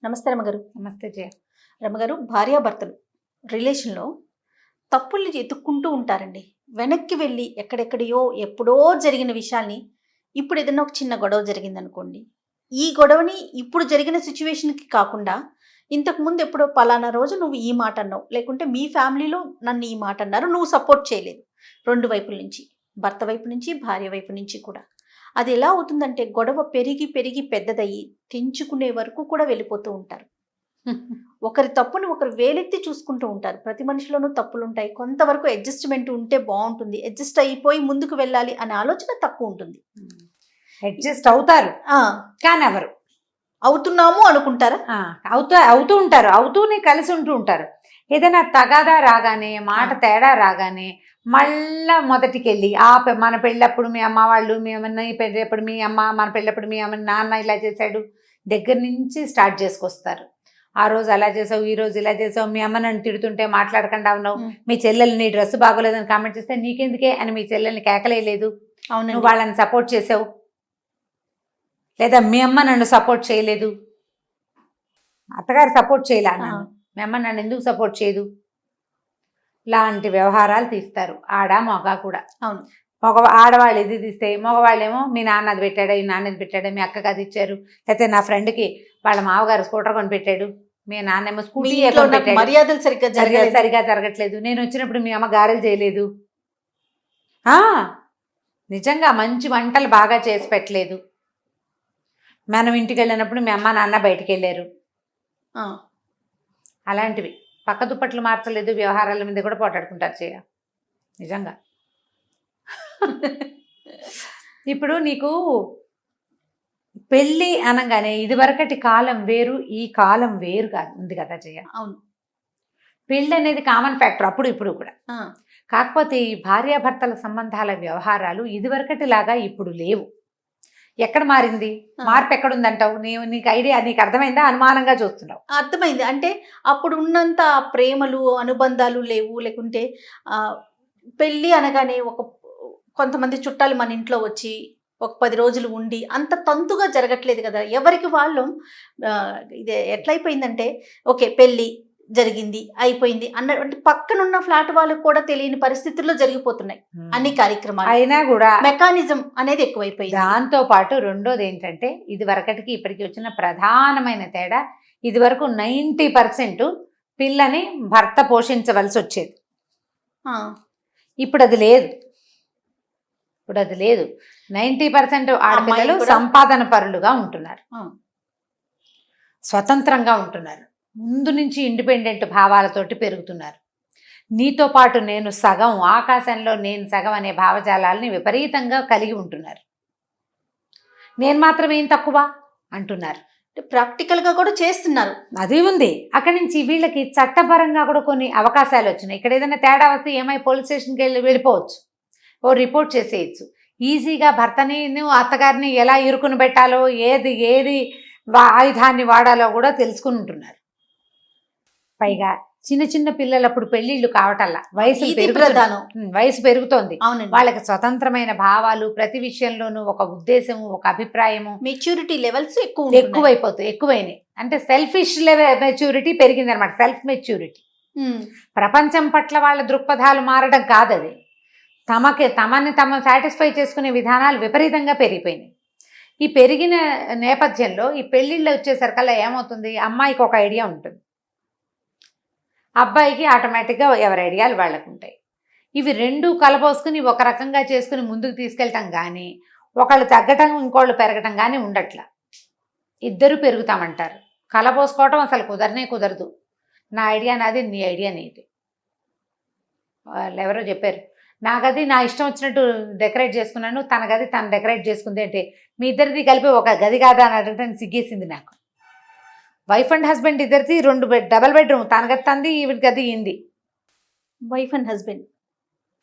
నమస్తే రమగారు. నమస్తే జయ. రమగారు, భార్యాభర్తలు రిలేషన్లో తప్పుల్ని ఎతుక్కుంటూ ఉంటారండి. వెనక్కి వెళ్ళి ఎక్కడెక్కడియో ఎప్పుడో జరిగిన విషయాల్ని ఇప్పుడు ఏదైనా ఒక చిన్న గొడవ జరిగిందనుకోండి, ఈ గొడవని ఇప్పుడు జరిగిన సిచ్యువేషన్కి కాకుండా ఇంతకుముందు ఎప్పుడో పలానా రోజు నువ్వు ఈ మాట అన్నావు, లేకుంటే మీ ఫ్యామిలీలో నన్ను ఈ మాట అన్నారు, నువ్వు సపోర్ట్ చేయలేదు. రెండు వైపుల నుంచి, భర్త వైపు నుంచి, భార్య వైపు నుంచి కూడా. అది ఎలా అవుతుందంటే గొడవ పెరిగి పెరిగి పెద్దదయ్యి తెంచుకునే వరకు కూడా వెళ్ళిపోతూ ఉంటారు. ఒకరి తప్పుని ఒకరు వేలెత్తి చూసుకుంటూ ఉంటారు. ప్రతి మనిషిలోనూ తప్పులు ఉంటాయి. కొంతవరకు అడ్జస్ట్మెంట్ ఉంటే బాగుంటుంది, అడ్జస్ట్ అయిపోయి ముందుకు వెళ్ళాలి అనే ఆలోచన తక్కువ ఉంటుంది. అడ్జస్ట్ అవుతారు కానీ ఎవరు అవుతున్నాము అనుకుంటారా? అవుతూ ఉంటారు, అవుతూనే కలిసి ఉంటూ ఉంటారు. ఏదైనా తగాదా రాగానే, మాట తేడా రాగానే మళ్ళా మొదటికి వెళ్ళి మన పెళ్ళప్పుడు మీ అమ్మ వాళ్ళు, మీ అమ్మ పెళ్ళప్పుడు మీ అమ్మ, మన పెళ్ళప్పుడు మీ అమ్మ నాన్న ఇలా చేశాడు దగ్గర నుంచి స్టార్ట్ చేసుకొస్తారు. ఆ రోజు అలా చేసావు, ఈ రోజు ఇలా చేసావు, మీ అమ్మ నన్ను తిడుతుంటే మాట్లాడకుండా ఉన్నావు, మీ చెల్లెలు నీ డ్రెస్ బాగోలేదని కామెంట్ చేస్తే నీకెందుకే అని మీ చెల్లెల్ని కేకలేయలేదు, నువ్వు వాళ్ళని సపోర్ట్ చేసావు, లేదా మీ అమ్మ నన్ను సపోర్ట్ చేయలేదు, అత్తగారు సపోర్ట్ చేయలే నన్ను, మీ అమ్మ నన్ను ఎందుకు సపోర్ట్ చేయదు, లాంటి వ్యవహారాలు తీస్తారు ఆడ మగ కూడా. అవును, ఆడవాళ్ళు ఇది తీస్తే మగవాళ్ళేమో మీ నాన్న అది పెట్టాడా, ఈ నాన్న అది పెట్టాడా, మీ అక్కకి అది ఇచ్చారు, లేకపోతే నా ఫ్రెండ్కి వాళ్ళ మావగారు స్కూటర్ కొని పెట్టాడు, మీ నాన్నేమో స్కూటీ మర్యాదలు సరిగ్గా జరగట్లేదు, నేను వచ్చినప్పుడు మీ అమ్మ గారెలు చేయలేదు, నిజంగా మంచి వంటలు బాగా చేసి పెట్టలేదు, మనం ఇంటికి వెళ్ళినప్పుడు మీ అమ్మ నాన్న బయటికి వెళ్ళారు, అలాంటివి. పక్క దుప్పట్లు మార్చలేదు, వ్యవహారాల మీద కూడా పోటాడుకుంటారు చేయ. నిజంగా ఇప్పుడు నీకు పెళ్ళి అనగానే ఇదివరకటి కాలం వేరు, ఈ కాలం వేరు కాదు ఉంది కదా జయ. అవును, పెళ్ళి అనేది కామన్ ఫ్యాక్టర్ అప్పుడు ఇప్పుడు కూడా. కాకపోతే ఈ భార్యాభర్తల సంబంధాల వ్యవహారాలు ఇదివరకటిలాగా ఇప్పుడు లేవు. ఎక్కడ మారింది, మార్పు ఎక్కడుందంటావు? నీకు ఐడియా, నీకు అర్థమైందా? అనుమానంగా చూస్తున్నావు. అర్థమైంది. అంటే అప్పుడు ఉన్నంత ప్రేమలు అనుబంధాలు లేవు. లేకుంటే పెళ్ళి అనగానే కొంతమంది చుట్టాలు మన ఇంట్లో వచ్చి ఒక 10 రోజులు ఉండి అంత తంతుగా జరగట్లేదు కదా. ఎవరికి వాళ్ళు ఇది ఎట్లయిపోయిందంటే ఓకే పెళ్ళి జరిగింది అయిపోయింది అన్నటువంటి పక్కనున్న ఫ్లాట్ వాళ్ళకు కూడా తెలియని పరిస్థితుల్లో జరిగిపోతున్నాయి అన్ని కార్యక్రమాలు. అయినా కూడా మెకానిజం అనేది ఎక్కువైపోయింది. దాంతో పాటు రెండోది ఏంటంటే ఇది వరకటికి ఇప్పటికి వచ్చిన ప్రధానమైన తేడా, ఇది వరకు 90% పిల్లని భర్త పోషించవలసి వచ్చేది. ఇప్పుడు అది లేదు. 90% ఆడపిల్లలు సంపాదన పరులుగా ఉంటున్నారు, స్వతంత్రంగా ఉంటున్నారు, ముందు నుంచి ఇండిపెండెంట్ భావాలతోటి పెరుగుతున్నారు. నీతో పాటు నేను సగం, ఆకాశంలో నేను సగం అనే భావజాలాల్ని విపరీతంగా కలిగి ఉంటున్నారు. నేను మాత్రం ఏం తక్కువ అంటున్నారు. ప్రాక్టికల్గా కూడా చేస్తున్నారు. అది ఉంది. అక్కడి నుంచి వీళ్ళకి చట్టపరంగా కూడా కొన్ని అవకాశాలు వచ్చినాయి. ఇక్కడ ఏదైనా తేడా వస్తే ఏమై పోలీస్ స్టేషన్కి వెళ్ళిపోవచ్చు, ఓ రిపోర్ట్ చేసేయచ్చు. ఈజీగా భర్తని అత్తగారిని ఎలా ఇరుకుని పెట్టాలో, ఏది ఆయుధాన్ని వాడాలో కూడా తెలుసుకుని ఉంటున్నారు. పైగా చిన్న చిన్న పిల్లలప్పుడు పెళ్లిళ్ళు కావటల్లా వయసు పెరుగుతోంది. వాళ్ళకి స్వతంత్రమైన భావాలు, ప్రతి విషయంలోనూ ఒక ఉద్దేశము, ఒక అభిప్రాయము, మెచ్యూరిటీ లెవెల్స్ ఎక్కువైనాయి. అంటే సెల్ఫిష్ మెచ్యూరిటీ పెరిగింది అనమాట. Self maturity. ప్రపంచం పట్ల వాళ్ళ దృక్పథాలు మారడం కాదు, అది తమని సాటిస్ఫై చేసుకునే విధానాలు విపరీతంగా పెరిగిపోయినాయి. ఈ పెరిగిన నేపథ్యంలో ఈ పెళ్లిళ్ళు వచ్చేసరికల్లా ఏమవుతుంది, అమ్మాయికి ఒక ఐడియా ఉంటుంది, అబ్బాయికి ఆటోమేటిక్గా ఎవరి ఐడియాలు వాళ్ళకు ఉంటాయి. ఇవి రెండు కలపోసుకుని ఒక రకంగా చేసుకుని ముందుకు తీసుకెళ్ళటం కానీ, ఒకళ్ళు తగ్గటం ఇంకోళ్ళు పెరగటం కానీ ఉండట్లా. ఇద్దరు పెరుగుతామంటారు. కలపోసుకోవటం అసలు కుదరదు. నా ఐడియా నాది, నీ ఐడియా నీది. వాళ్ళు ఎవరో చెప్పారు, నా గది నా ఇష్టం వచ్చినట్టు డెకరేట్ చేసుకున్నాను, తన గది తను డెకరేట్ చేసుకుంది అంటే మీ ఇద్దరిది కలిపి ఒక గది కాదా అని అడగటానికి సిగ్గేసింది నాకు. వైఫ్ అండ్ హస్బెండ్ ఇద్దరిది డబల్ బెడ్రూమ్, తన గది తంది, ఈవిడ గది ఇంది. వైఫ్ అండ్ హస్బెండ్,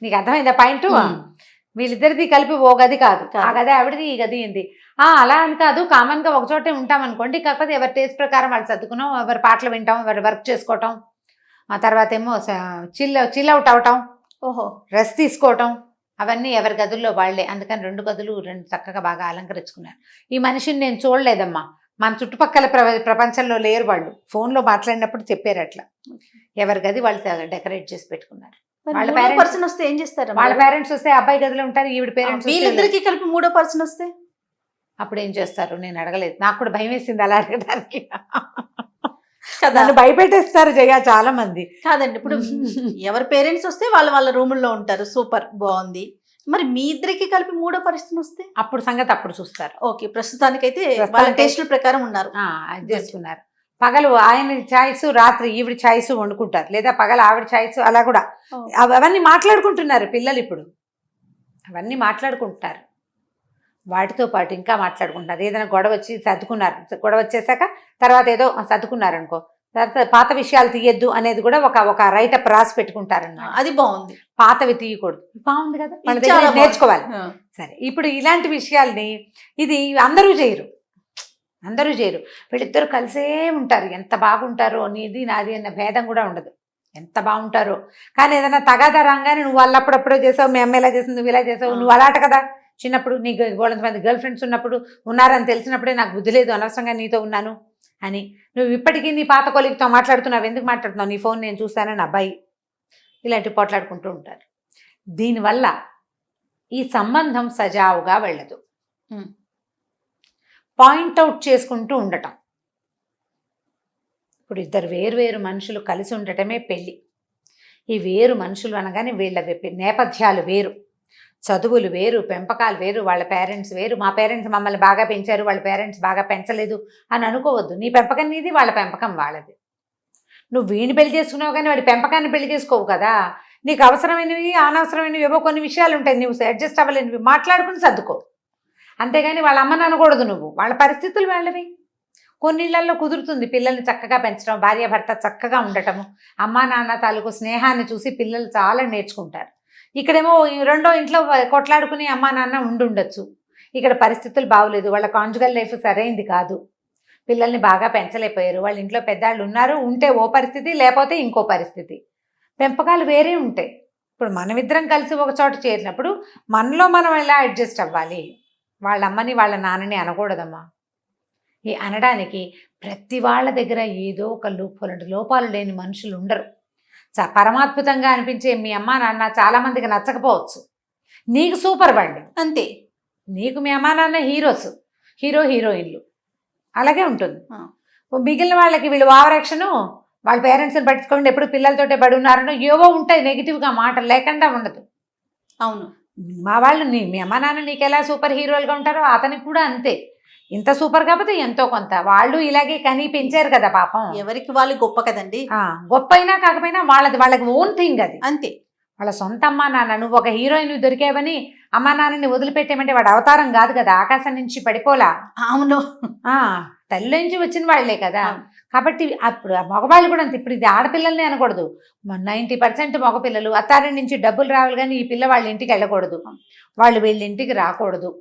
నీకు అర్థమైందా పాయింట్? వీళ్ళిద్దరిది కలిపి ఓ గది కాదు, ఆ గది ఆవిడది, ఈ గది ఇంది. అలా అని కాదు, కామన్గా ఒక చోటే ఉంటాం అనుకోండి. కాకపోతే ఎవరి టేస్ట్ ప్రకారం వాళ్ళు సర్దుకున్నాం, ఎవరి పాటలు వింటాం, ఎవరి వర్క్ చేసుకోవటం, ఆ తర్వాత ఏమో చిల్ అవుట్ అవటం, రెస్ట్ తీసుకోవటం, అవన్నీ ఎవరి గదుల్లో వాళ్లే. అందుకని 2 గదులు చక్కగా బాగా అలంకరించుకున్నారు. ఈ మనిషిని నేను చూడలేదమ్మా, మన చుట్టుపక్కల ప్రపంచంలో లేరు వాళ్ళు. ఫోన్లో మాట్లాడినప్పుడు చెప్పారు అట్లా. ఎవరి గది వాళ్ళు డెకరేట్ చేసి పెట్టుకున్నారు. వాళ్ళ parents- పర్సన్ వస్తే ఏం చేస్తారు వాళ్ళ పేరెంట్స్ వస్తే అబ్బాయి గదిలో ఉంటారు, ఈవిడ పేరెంట్స్ వీళ్ళిద్దరికి కలిపి మూడో పర్సన్ వస్తే అప్పుడు ఏం చేస్తారు నేను అడగలేదు. నాకు కూడా భయం వేసింది అలా అడగడానికి. కదా నన్ను భయపెట్టేస్తారు జయ చాలా మంది. కాదండి, ఇప్పుడు ఎవరి పేరెంట్స్ వస్తే వాళ్ళ రూముల్లో ఉంటారు, సూపర్ బాగుంది. మరి మీ ఇద్దరికి కలిపి మూడో పరిస్థితి వస్తే అప్పుడు సంగతి అప్పుడు చూస్తారు. ఓకే, ప్రస్తుతానికైతే వాళ్ళ ప్రస్తుతానికి- టేస్టుల ప్రకారం ఉన్నారు. అది చేసుకున్నారు. పగలు ఆయన ఛాయిస్, రాత్రి ఈవిడ ఛాయిస్ వండుకుంటారు, లేదా పగలు ఆవిడ ఛాయిస్, అలా కూడా అవన్నీ మాట్లాడుకుంటున్నారు పిల్లలు ఇప్పుడు. అవన్నీ మాట్లాడుకుంటున్నారు. వాటితో పాటు ఇంకా మాట్లాడుకుంటున్నారు. ఏదైనా గొడవ వచ్చి సర్దుకున్నారు, గొడవ వచ్చేసాక తర్వాత ఏదో సర్దుకున్నారు అనుకో, తర్వాత పాత విషయాలు తీయద్దు అనేది కూడా ఒక రైటప్ రాసి పెట్టుకుంటారన్నమాట. అది బాగుంది, పాతవి తీయకూడదు. బాగుంది కదా, వాళ్ళ ఇది దగ్గర చాలా బాగుంది. నేర్చుకోవాలి. ఆ, సరే, ఇప్పుడు ఇలాంటి విషయాల్ని ఇది అందరూ చేయరు. వీళ్ళిద్దరు కలిసే ఉంటారు. ఎంత బాగుంటారో, నీది నాది అన్న భేదం కూడా ఉండదు. ఎంత బాగుంటారో. కానీ ఏదైనా తగాదా రాగానే నువ్వు వాళ్ళు అప్పుడప్పుడో చేసావు, మీ అమ్మ ఇలా చేసింది, నువ్వు ఇలా చేసావు, నువ్వు అలాట కదా. చిన్నప్పుడు నీ గోడంత మంది గర్ల్ ఫ్రెండ్స్ ఉన్నప్పుడు ఉన్నారని తెలిసినప్పుడే నాకు బుద్ధి లేదు, అనవసరంగా నీతో ఉన్నాను అని నువ్వు ఇప్పటికీ నీ పాత కొలిగితో మాట్లాడుతున్నావు. ఎందుకు మాట్లాడుతున్నావు? నీ ఫోన్ నేను చూస్తానని అబ్బాయి ఇలాంటివి పోట్లాడుకుంటూ ఉంటారు. దీనివల్ల ఈ సంబంధం సజావుగా వెళ్ళదు. పాయింట్అవుట్ చేసుకుంటూ ఉండటం. ఇప్పుడు ఇద్దరు వేరు మనుషులు కలిసి ఉండటమే పెళ్ళి. ఈ వేరు మనుషులు అనగానే వీళ్ళ నేపథ్యాలు వేరు, చదువులు వేరు, పెంపకాలు వేరు, వాళ్ళ పేరెంట్స్ వేరు. మా పేరెంట్స్ మమ్మల్ని బాగా పెంచారు, వాళ్ళ పేరెంట్స్ బాగా పెంచలేదు అని అనుకోవద్దు. నీ పెంపకం నీది, వాళ్ళ పెంపకం వాళ్ళది. నువ్వు వీడిని పెళ్లి చేసుకున్నావు కానీ వాడి పెంపకాన్ని పెళ్లి చేసుకోవు కదా. నీకు అవసరమైనవి అనవసరమైనవి ఏవో కొన్ని విషయాలు ఉంటాయి, నువ్వు అడ్జస్ట్ అవ్వలేనివి మాట్లాడుకుని సర్దుకో. అంతేగాని వాళ్ళ అమ్మని అనకూడదు నువ్వు. వాళ్ళ పరిస్థితులు వాళ్ళవి. కొన్నిళ్లలో కుదురుతుంది పిల్లల్ని చక్కగా పెంచడం, భార్యాభర్త చక్కగా ఉండటము, అమ్మా నాన్న తాలూకు స్నేహాన్ని చూసి పిల్లలు చాలా నేర్చుకుంటారు. ఇక్కడేమో రెండో ఇంట్లో కొట్లాడుకుని అమ్మా నాన్న ఉండుండొచ్చు. ఇక్కడ పరిస్థితులు బాగోలేదు, వాళ్ళ కాంజుగల్ లైఫ్ సరైంది కాదు, పిల్లల్ని బాగా పెంచలేకపోయారు, వాళ్ళ ఇంట్లో పెద్దాళ్ళు ఉన్నారు, ఉంటే ఓ పరిస్థితి, లేకపోతే ఇంకో పరిస్థితి. పెంపకాలు వేరే ఉంటాయి. ఇప్పుడు మనమిద్దరం కలిసి ఒక చోట చేరినప్పుడు మనలో మనం ఎలా అడ్జస్ట్ అవ్వాలి? వాళ్ళ అమ్మని వాళ్ళ నాన్నని అనకూడదమ్మా. ఈ అనడానికి ప్రతి వాళ్ళ దగ్గర ఏదో ఒక లోపాలు లేని మనుషులు ఉండరు. పరమాద్భుతంగా అనిపించే మీ అమ్మా నాన్న చాలా మందికి నచ్చకపోవచ్చు, నీకు సూపర్ వాళ్ళు అంతే. నీకు మీ అమ్మా నాన్న హీరోస్, హీరోయిన్లు, అలాగే ఉంటుంది. మిగిలిన వాళ్ళకి వీళ్ళు ఓవరాక్షను, వాళ్ళ పేరెంట్స్ని పట్టించుకోండి, ఎప్పుడు పిల్లలతోటే పడి ఉన్నారనో ఏవో ఉంటాయి, నెగిటివ్గా మాటలు లేకుండా ఉండదు. అవును, మా వాళ్ళు మీ అమ్మ నాన్న నీకు ఎలా సూపర్ హీరోలుగా ఉంటారో అతనికి కూడా అంతే. ఇంత సూపర్ కాకపోతే ఎంతో కొంత వాళ్ళు ఇలాగే కనీ పెంచారు కదా పాపం. ఎవరికి వాళ్ళు గొప్ప కదండి. గొప్ప అయినా కాకపోయినా వాళ్ళకి ఓన్ థింగ్ అది, అంతే. వాళ్ళ సొంత అమ్మా నాన్న. నువ్వు ఒక హీరోయిన్ దొరికేవని అమ్మా నాన్నని వదిలిపెట్టేమంటే వాడు అవతారం కాదు కదా, ఆకాశం నుంచి పడిపోలా. అవును, తల్లి నుంచి వచ్చిన వాళ్లే కదా. కాబట్టి అప్పుడు మగవాళ్ళు కూడా అంతే. ఇప్పుడు ఇది ఆడపిల్లల్ని అనకూడదు, 90% మగపిల్లలు అత్తారి నుంచి డబ్బులు రావాలి కానీ ఈ పిల్ల వాళ్ళ ఇంటికి వెళ్ళకూడదు, వాళ్ళు వీళ్ళ ఇంటికి రాకూడదు.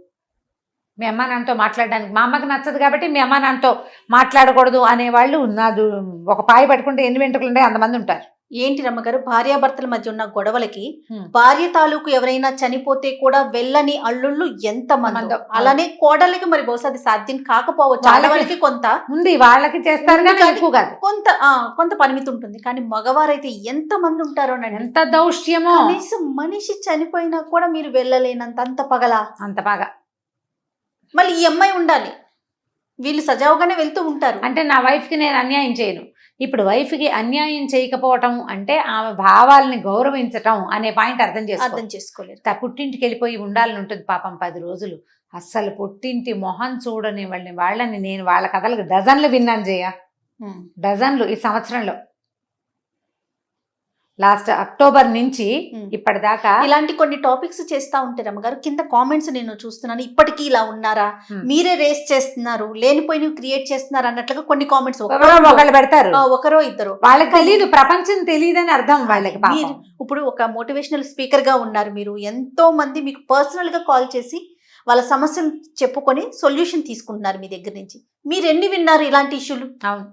మీ అమ్మా నాన్నతో మాట్లాడడానికి మా అమ్మకి నచ్చదు కాబట్టి మీ అమ్మా నాన్నతో మాట్లాడకూడదు అనేవాళ్ళు నాదు ఒక పాయి పట్టుకుంటే ఎన్ని వెంట్రుకలు ఉంటాయి అంతమంది ఉంటారు. ఏంటి రమ్మగారు, భార్యాభర్తల మధ్య ఉన్న గొడవలకి భార్య తాలూకు ఎవరైనా చనిపోతే కూడా వెళ్ళని అల్లుళ్ళు ఎంత మందో, అలానే కోడళ్ళకి మరి బహుశా అది సాధ్యం కాకపోవచ్చు. ఆడవాళ్ళకి కొంత ఉంది, వాళ్ళకి చేస్తారు కానీ ఎక్కువ కాదు, కొంత పరిమితి ఉంటుంది. కానీ మగవారైతే ఎంత మంది ఉంటారో, ఎంత దౌష్ట్యమో. కనీసం మనిషి చనిపోయినా కూడా మీరు వెళ్ళలేనంత, అంత పగలా, అంత బాగా. మళ్ళీ ఈ అమ్మాయి ఉండాలి, వీళ్ళు సజావుగానే వెళ్తూ ఉంటారు. అంటే నా వైఫ్కి నేను అన్యాయం చేయను. ఇప్పుడు వైఫ్కి అన్యాయం చేయకపోవటం అంటే ఆమె భావాల్ని గౌరవించటం అనే పాయింట్ అర్థం చేసుకోలేదు. పుట్టింటికి వెళ్ళిపోయి ఉండాలని ఉంటుంది పాపం 10 రోజులు. అస్సలు పుట్టింటి మొహం చూడని వాళ్ళని నేను వాళ్ళ కథలకు డజన్లు విన్నాను జయ, డజన్లు ఈ సంవత్సరంలో. లాస్ట్ అక్టోబర్ నుంచి ఇప్పటిదాకా ఇలాంటి కొన్ని టాపిక్స్ చేస్తా ఉంటారు అమ్మగారు. కింద కామెంట్స్ నేను చూస్తున్నాను, ఇప్పటికీ ఇలా ఉన్నారా, మీరే రేస్ చేస్తున్నారు, లేనిపోయి క్రియేట్ చేస్తున్నారు అన్నట్లుగా కొన్ని కామెంట్స్ ఒకళ్ళు పెడతారు, ఒకరో ఇద్దరు. వాళ్ళకి తెలియదు, ప్రపంచం తెలియదని అర్థం వాళ్ళకి. మీరు ఇప్పుడు ఒక మోటివేషనల్ స్పీకర్ గా ఉన్నారు, మీరు ఎంతో మంది మీకు పర్సనల్ గా కాల్ చేసి వాళ్ళ సమస్యను చెప్పుకొని సొల్యూషన్ తీసుకుంటున్నారు మీ దగ్గర నుంచి. మీరు ఎన్ని విన్నారు ఇలాంటి ఇష్యూలు? అవును,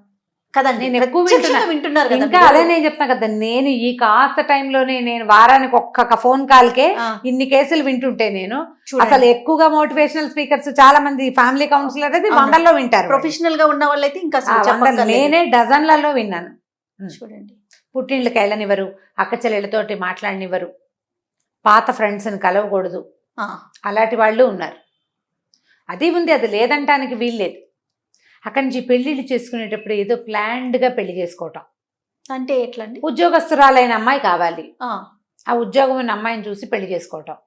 కదండి, నేను ఎక్కువ ప్రత్యక్షంగా వింటున్నారు కదా ఇంకా మీరు. అదే నేను చెప్తాను కదా, నేను ఈ కాస్త టైంలోనే నేను వారానికి ఒక్క ఫోన్ కాల్కే ఆ, ఇన్ని కేసులు వింటుంటే నేను చూడండి. అసలు ఎక్కువగా మోటివేషనల్ స్పీకర్స్ చాలా మంది ఫ్యామిలీ కౌన్సిలర్ అయితే అవును. వందల్లో వింటారు. ప్రొఫెషనల్ గా ఉన్న వాళ్ళైతే ఇంకా అసలు వందలు. చెప్పక్కర్లేదు. నేనే డజన్లలో విన్నాను. చూడండి. పుట్టింళ్ళకి వెళ్ళనివ్వరు, అక్క చెల్లెళ్ళతోటి మాట్లాడనివ్వరు, పాత ఫ్రెండ్స్ని కలవకూడదు, ఆ, అలాంటి వాళ్ళు ఉన్నారు. అది ఉంది, అది లేదంటానికి వీల్లేదు. అక్కడి నుంచి పెళ్ళిళ్ళు చేసుకునేటప్పుడు ఏదో ప్లాన్డ్గా పెళ్లి చేసుకోవటం. అంటే ఎట్లా అండి? ఉద్యోగస్తురాలైన అమ్మాయి కావాలి, ఆ, ఆ ఉద్యోగం ఉన్న అమ్మాయిని చూసి పెళ్లి చేసుకోవటం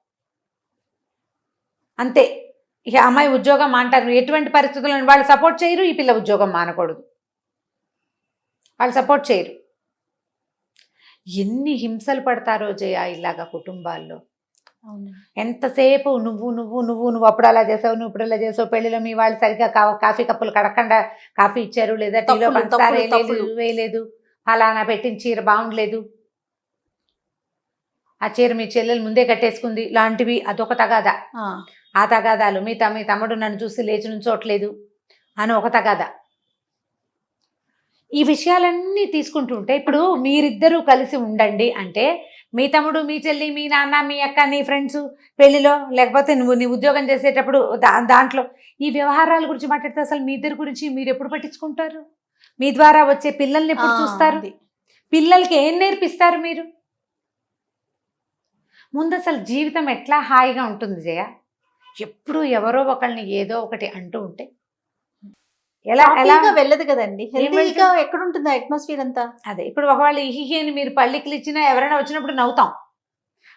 అంతే. ఇక అమ్మాయి ఉద్యోగం అంటారు, ఎటువంటి పరిస్థితులను వాళ్ళు సపోర్ట్ చేయరు. ఈ పిల్ల ఉద్యోగం మానకూడదు, వాళ్ళు సపోర్ట్ చేయరు. ఎన్ని హింసలు పడతారో జయ ఇలాగా కుటుంబాల్లో. అవునండి. ఎంతసేపు నువ్వు నువ్వు నువ్వు నువ్వు అప్పుడు అలా చేసావు, నువ్వు ఇప్పుడు అలా చేసావు, పెళ్లిలో మీ వాళ్ళు సరిగ్గా కాఫీ కప్పులు కడకుండా కాఫీ ఇచ్చారు, లేదా టీలో తప్పులు, పంచదార తప్పులు. వేయలేదు, ఫలానా పెట్టిన చీర బాగుండలేదు, ఆ చీర మీ చెల్లెలు ముందే కట్టేసుకుంది లాంటివి, అదొక తగాదా. ఆ, ఆ తగాదాలు, మీ తమ్ముడు నన్ను చూసి లేచి నుంచోట్లేదు అని ఒక తగాదా. ఈ విషయాలన్నీ తీసుకుంటుంటే ఇప్పుడు మీరిద్దరూ కలిసి ఉండండి అంటే మీ తమ్ముడు, మీ చెల్లి, మీ నాన్న, మీ అక్క, నీ ఫ్రెండ్స్ పెళ్లిలో, లేకపోతే నువ్వు నీ ఉద్యోగం చేసేటప్పుడు దాంట్లో ఈ వ్యవహారాల గురించి మాట్లాడితే అసలు మీ ఇద్దరి గురించి మీరు ఎప్పుడు పట్టించుకుంటారు? మీ ద్వారా వచ్చే పిల్లల్ని ఎప్పుడు చూస్తారు? అది. పిల్లలకి ఏం నేర్పిస్తారు మీరు? ముందు అసలు జీవితం ఎట్లా హాయిగా ఉంటుంది జయ? ఎప్పుడు ఎవరో ఒకళ్ళని ఏదో ఒకటి అంటూ ఉంటే ఎలా ఎలా హ్యాపీగా వెళ్ళదు కదండి, హెల్తీగా వెళ్తుంది? ఎక్కడ ఉంటుంది అట్మాస్ఫియర్ అంతా? అదే ఇప్పుడు ఒకవేళ ఇహిహి అని మీరు పళ్ళికిలు ఇచ్చినా ఎవరైనా వచ్చినప్పుడు నవ్వుతాం,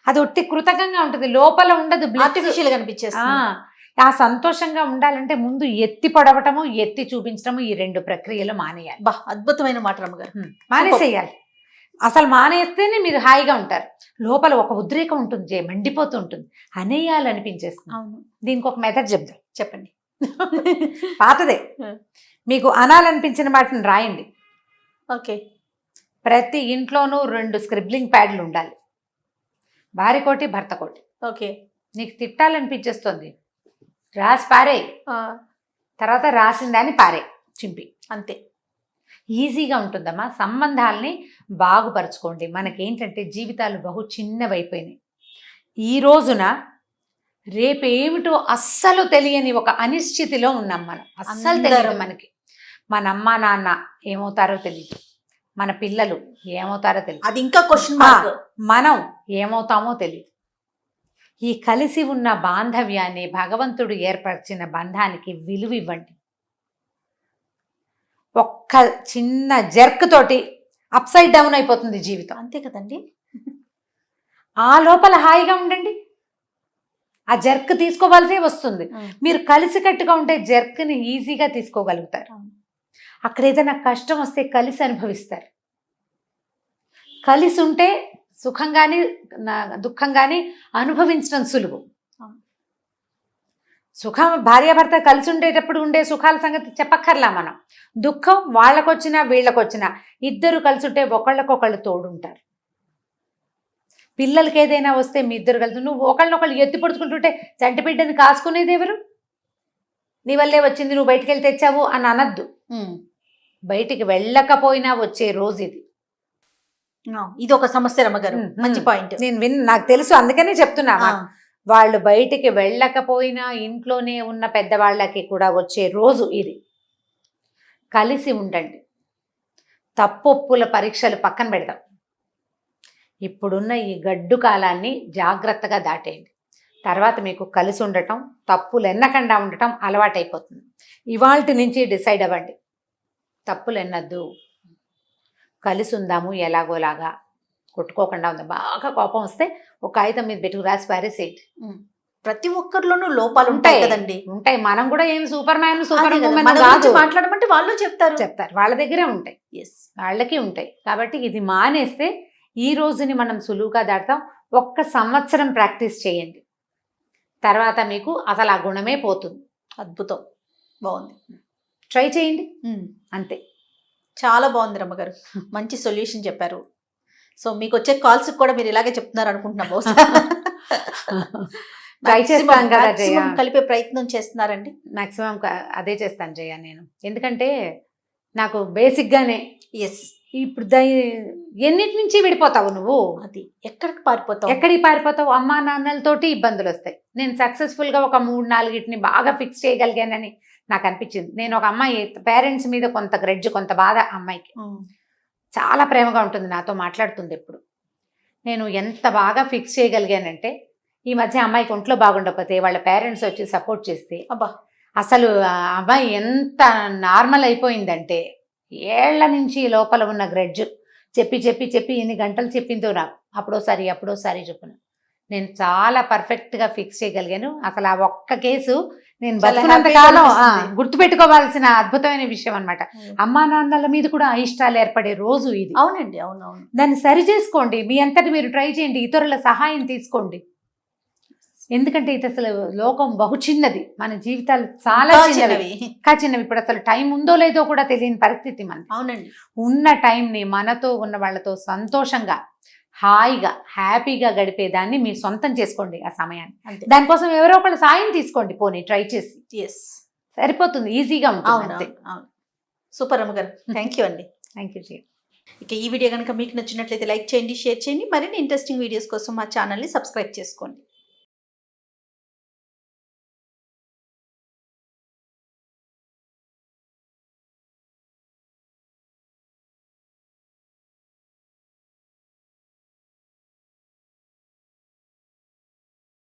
అది ఒట్టి కృతకంగా ఉంటుంది, లోపల ఉండదు, ఆర్టిఫిషియల్ గా అనిపించేస్తుంది. ఆ సంతోషంగా ఉండాలంటే ముందు ఎత్తి పడవటము, ఎత్తి చూపించడము, ఈ రెండు ప్రక్రియలు మానేయాలి. బా, అద్భుతమైన మాట రమ్మగారు. మానేసేయాలి. అసలు మానేస్తేనే మీరు హాయిగా ఉంటారు. లోపల ఒక ఉద్రేకం ఉంటుంది, మండిపోతూ ఉంటుంది, అనేయాలనిపించేస్తుంది. అవును, దీనికి ఒక మెథడ్ చెప్తాం, చెప్పండి. పాతదే. మీకు అనాలనిపించిన వాటిని రాయండి. ఓకే. ప్రతి ఇంట్లోనూ 2 స్క్రిబ్లింగ్ ప్యాడ్లు ఉండాలి, భార్యకోటి భర్తకోటి. ఓకే. నీకు తిట్టాలనిపించేస్తుంది, రాసి పారే, ఆ, తర్వాత రాసిందాన్ని పారే, చింపి. అంతే. ఈజీగా ఉంటుందమ్మా. సంబంధాలని బాగుపరచుకోండి. మనకేంటంటే జీవితాలు బహు చిన్నవైపోయినాయి. ఈ రోజున రేపేమిటో అస్సలు తెలియని ఒక అనిశ్చితిలో ఉన్నాం మనం. అస్సలు తెలియదు మనకి. మన అమ్మ నాన్న ఏమవుతారో తెలియదు, మన పిల్లలు ఏమవుతారో తెలియదు, అది ఇంకా క్వశ్చన్ మార్క్. మనం ఏమవుతామో తెలియదు. ఈ కలిసి ఉన్న బాంధవ్యాన్ని, భగవంతుడు ఏర్పరిచిన బంధానికి విలువ ఇవ్వండి. ఒక్క చిన్న జర్క్ తోటి అప్సైడ్ డౌన్ అయిపోతుంది జీవితం. అంతే కదండి. ఆ లోపల హాయిగా ఉండండి, ఆ జర్క్ తీసుకోవాల్సే వస్తుంది. మీరు కలిసికట్టుగా ఉంటే జర్క్ని ఈజీగా తీసుకోగలుగుతారు. అక్కడ ఏదైనా కష్టం వస్తే కలిసి అనుభవిస్తారు. కలిసి ఉంటే సుఖం కానీ దుఃఖం కానీ అనుభవించడం సులువు. సుఖం భార్యాభర్త కలిసి ఉండేటప్పుడు ఉండే సుఖాల సంగతి చెప్పక్కర్లా మనం. దుఃఖం వాళ్ళకొచ్చినా వీళ్ళకొచ్చినా ఇద్దరు కలిసి ఉంటే ఒకళ్ళకొకళ్ళు తోడుంటారు. పిల్లలకి ఏదైనా వస్తే మీ ఇద్దరు కలిసి, నువ్వు ఒకళ్ళనొకళ్ళు ఎత్తి పొడుచుకుంటుంటే చంటి బిడ్డని కాసుకునేది ఎవరు? నీ వల్లే వచ్చింది, నువ్వు బయటికి వెళ్ళి తెచ్చావు అని అనద్దు. బయటికి వెళ్ళకపోయినా వచ్చే రోజు ఇది. ఇది ఒక సమస్య రమ్మగారు, మంచి పాయింట్. నేను నాకు తెలుసు, అందుకనే చెప్తున్నా. వాళ్ళు బయటికి వెళ్ళకపోయినా ఇంట్లోనే ఉన్న పెద్దవాళ్ళకి కూడా వచ్చే రోజు ఇది. కలిసి ఉండండి. తప్పొప్పుల పరీక్షలు పక్కన పెడదాం. ఇప్పుడున్న ఈ గడ్డు కాలాన్ని జాగ్రత్తగా దాటేయండి. తర్వాత మీకు కలిసి ఉండటం, తప్పులు ఎన్నకుండా ఉండటం అలవాటైపోతుంది. ఇవాల్టి నుంచి డిసైడ్ అవ్వండి, తప్పులు ఎన్నద్దు, కలిసి ఉందాము, ఎలాగోలాగా కొట్టుకోకుండా ఉందాం. బాగా కోపం వస్తే ఒక కాగితం మీద పెట్టుకు రాసి పారేసేయండి. ప్రతి ఒక్కరిలోనూ లోపాలు ఉంటాయి కదండి. ఉంటాయి. మనం కూడా ఏం సూపర్ మ్యాన్ సూపర్ ఉమెన్ మాట్లాడమంటే వాళ్ళు చెప్తారు, వాళ్ళ దగ్గరే ఉంటాయి, వాళ్ళకి ఉంటాయి. కాబట్టి ఇది మానేస్తే ఈ రోజుని మనం సులువుగా దాటుతాం. 1 సంవత్సరం ప్రాక్టీస్ చేయండి, తర్వాత మీకు అసలు ఆ గుణమే పోతుంది. అద్భుతం, బాగుంది, ట్రై చేయండి. అంతే, చాలా బాగుంది రమ్మగారు, మంచి సొల్యూషన్ చెప్పారు. సో మీకు వచ్చే కాల్స్ కూడా మీరు ఇలాగే చెప్తున్నారు అనుకుంటున్నా. బహుశా ట్రై చేస్తాను కదా జయ, కలిపే ప్రయత్నం చేస్తున్నారండి. మాక్సిమం అదే చేస్తాను జయ నేను. ఎందుకంటే నాకు బేసిక్గానే ఎస్, ఇప్పుడు ఎన్నిటి నుంచి విడిపోతావు నువ్వు? అది ఎక్కడికి పారిపోతావు? ఎక్కడికి పారిపోతావు? అమ్మా నాన్నలతోటి ఇబ్బందులు వస్తాయి. నేను సక్సెస్ఫుల్గా ఒక 3-4 బాగా ఫిక్స్ చేయగలిగానని నాకు అనిపించింది. నేను ఒక అమ్మాయి పేరెంట్స్ మీద కొంత గ్రెడ్జ్, కొంత బాధ అమ్మాయికి. చాలా ప్రేమగా ఉంటుంది, నాతో మాట్లాడుతుంది ఎప్పుడు. నేను ఎంత బాగా ఫిక్స్ చేయగలిగానంటే, ఈ మధ్య అమ్మాయికి ఒంట్లో బాగుండకపోతే వాళ్ళ పేరెంట్స్ వచ్చి సపోర్ట్ చేస్తే అబ్బా, అసలు ఆ అమ్మాయి ఎంత నార్మల్ అయిపోయిందంటే, ఏళ్ల నుంచి లోపల ఉన్న గ్రెడ్జ్ చెప్పి చెప్పి చెప్పి ఎన్ని గంటలు చెప్పిందో నాకు. అప్పుడోసారి చెప్పును. నేను చాలా పర్ఫెక్ట్గా ఫిక్స్ చేయగలిగాను. అసలు ఆ ఒక్క కేసు నేను చాలా బతుకున్నంత happy గా కాలం అనిపిస్తుంది. గుర్తుపెట్టుకోవాల్సిన అద్భుతమైన విషయం అన్నమాట. అమ్మా నాన్నల మీద కూడా అయిష్టాలు ఏర్పడే రోజు ఇది. అవునండి, అవునవును. దాన్ని సరి చేసుకోండి, మీ అంతటి మీరు ట్రై చేయండి, ఇతరుల సహాయం తీసుకోండి. ఎందుకంటే ఇది అసలు లోకం బహు చిన్నది, మన జీవితాలు చాలా ఇంకా చిన్నవి, ఇంకా చిన్నవి. ఇప్పుడు అసలు టైం ఉందో లేదో కూడా తెలియని పరిస్థితి మనది. అవునండి. ఉన్న టైంని మనతో ఉన్న వాళ్ళతో సంతోషంగా, హాయిగా, హ్యాపీగా గడిపేదాన్ని మీరు సొంతం చేసుకోండి ఆ సమయాన్ని. అంతే. దానికోసం ఎవరో ఒకళ్ళు సాయం తీసుకోండి, పోనీ ట్రై చేసి. ఎస్, సరిపోతుంది, ఈజీగా ఉంటుంది. అవును, అంతే. అవును. సూపర్ అమ్మగారు, థ్యాంక్ యూ అండి. Thank you. ఇక ఈ వీడియో కనుక మీకు నచ్చినట్లయితే లైక్ చేయండి, షేర్ చేయండి. మరిన్ని ఇంట్రెస్టింగ్ వీడియోస్ కోసం మా ఛానల్ని సబ్స్క్రైబ్ చేసుకోండి.